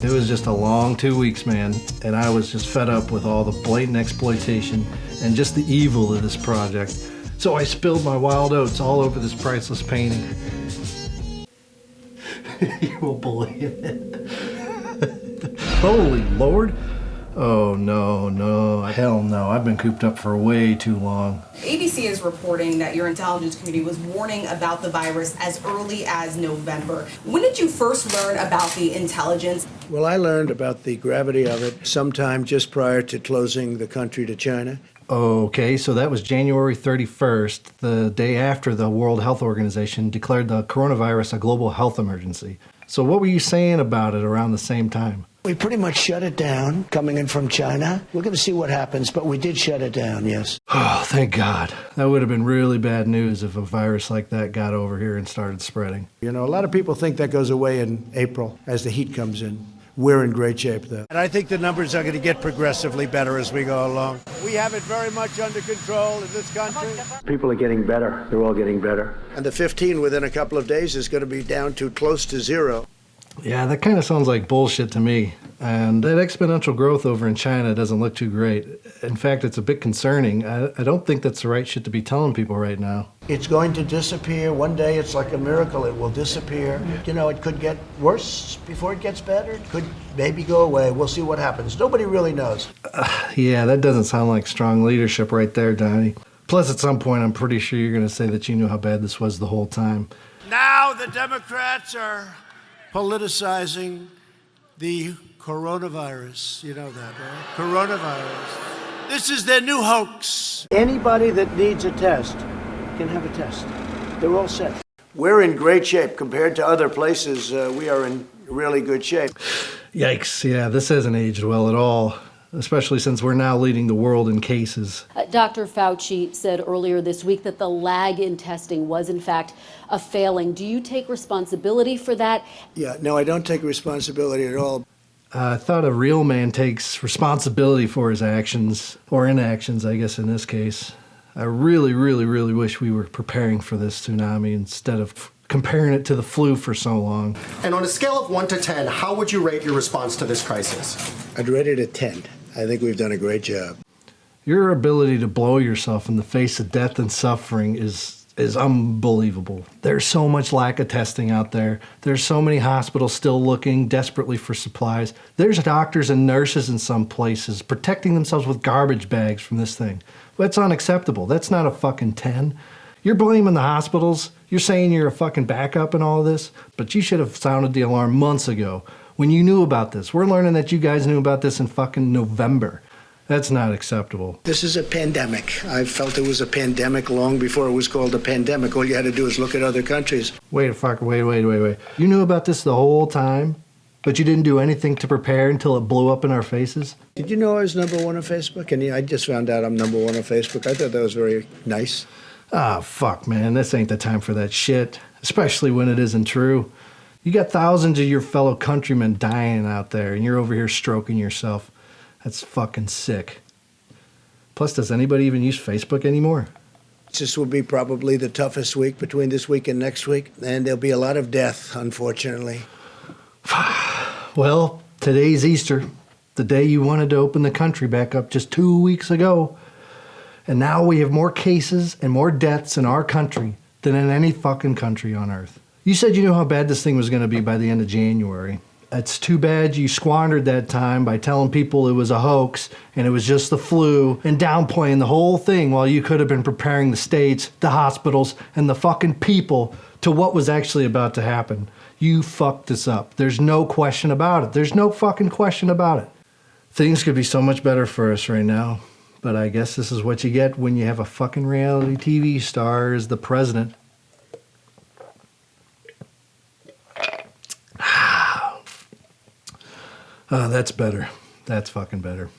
It was just a long 2 weeks, man, and I was just fed up with all the blatant exploitation and just the evil of this project. So I spilled my wild oats all over this priceless painting. You won't believe it. Holy Lord. Oh, no, hell no. I've been cooped up for way too long. ABC is reporting that your intelligence community was warning about the virus as early as November. When did you first learn about the intelligence? Well, I learned about the gravity of it sometime just prior to closing the country to China. Okay, so that was January 31st, the day after the World Health Organization declared the coronavirus a global health emergency. So what were you saying about it around the same time? We pretty much shut it down coming in from China. We're going to see what happens, but we did shut it down, yes. Oh, thank God. That would have been really bad news if a virus like that got over here and started spreading. You know, a lot of people think that goes away in April as the heat comes in. We're in great shape, though. And I think the numbers are going to get progressively better as we go along. We have it very much under control in this country. People are getting better. They're all getting better. And the 15 within a couple of days is going to be down to close to zero. Yeah, that kind of sounds like bullshit to me. And that exponential growth over in China doesn't look too great. In fact, it's a bit concerning. I don't think that's the right shit to be telling people right now. It's going to disappear. One day it's like a miracle. It will disappear. You know, it could get worse before it gets better. It could maybe go away. We'll see what happens. Nobody really knows. Yeah, that doesn't sound like strong leadership right there, Donnie. Plus, at some point, I'm pretty sure you're going to say that you knew how bad this was the whole time. Now the Democrats are politicizing the coronavirus. You know that, right? Coronavirus. This is their new hoax. Anybody that needs a test can have a test. They're all set. We're in great shape. Compared to other places, we are in really good shape. Yikes, yeah, this hasn't aged well at all, especially since we're now leading the world in cases. Dr. Fauci said earlier this week that the lag in testing was, in fact, a failing. Do you take responsibility for that? Yeah, no, I don't take responsibility at all. I thought a real man takes responsibility for his actions, or inactions, I guess in this case. I really wish we were preparing for this tsunami instead of comparing it to the flu for so long. And on a scale of 1 to 10, how would you rate your response to this crisis? I'd rate it a 10. I think we've done a great job. Your ability to blow yourself in the face of death and suffering is unbelievable. There's so much lack of testing out there. There's so many hospitals still looking desperately for supplies. There's doctors and nurses in some places protecting themselves with garbage bags from this thing. That's unacceptable. That's not a fucking 10. You're blaming the hospitals. You're saying you're a fucking backup in all of this, but you should have sounded the alarm months ago when you knew about this. We're learning that you guys knew about this in fucking November. That's not acceptable. This is a pandemic. I felt it was a pandemic long before it was called a pandemic. All you had to do is look at other countries. Wait. You knew about this the whole time, but you didn't do anything to prepare until it blew up in our faces? Did you know I was #1 on Facebook? And I just found out I'm #1 on Facebook. I thought that was very nice. Ah, fuck, man. This ain't the time for that shit, especially when it isn't true. You got thousands of your fellow countrymen dying out there, and you're over here stroking yourself. That's fucking sick. Plus, does anybody even use Facebook anymore? This will be probably the toughest week between this week and next week, and there'll be a lot of death, unfortunately. Well, today's Easter, the day you wanted to open the country back up just 2 weeks ago. And now we have more cases and more deaths in our country than in any fucking country on earth. You said you knew how bad this thing was going to be by the end of January. It's too bad you squandered that time by telling people it was a hoax and it was just the flu and downplaying the whole thing while you could have been preparing the states, the hospitals, and the fucking people to what was actually about to happen. You fucked this up. There's no question about it. There's no fucking question about it. Things could be so much better for us right now, but I guess this is what you get when you have a fucking reality TV star as the president. That's better. That's fucking better.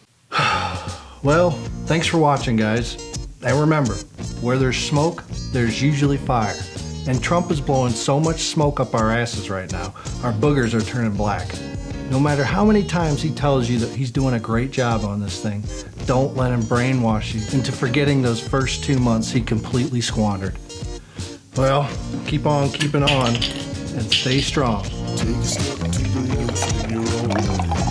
Well, thanks for watching, guys. And remember, where there's smoke, there's usually fire. And Trump is blowing so much smoke up our asses right now, our boogers are turning black. No matter how many times he tells you that he's doing a great job on this thing, don't let him brainwash you into forgetting those first 2 months he completely squandered. Well, keep on keeping on and stay strong. Take a step to the left in your own we don't.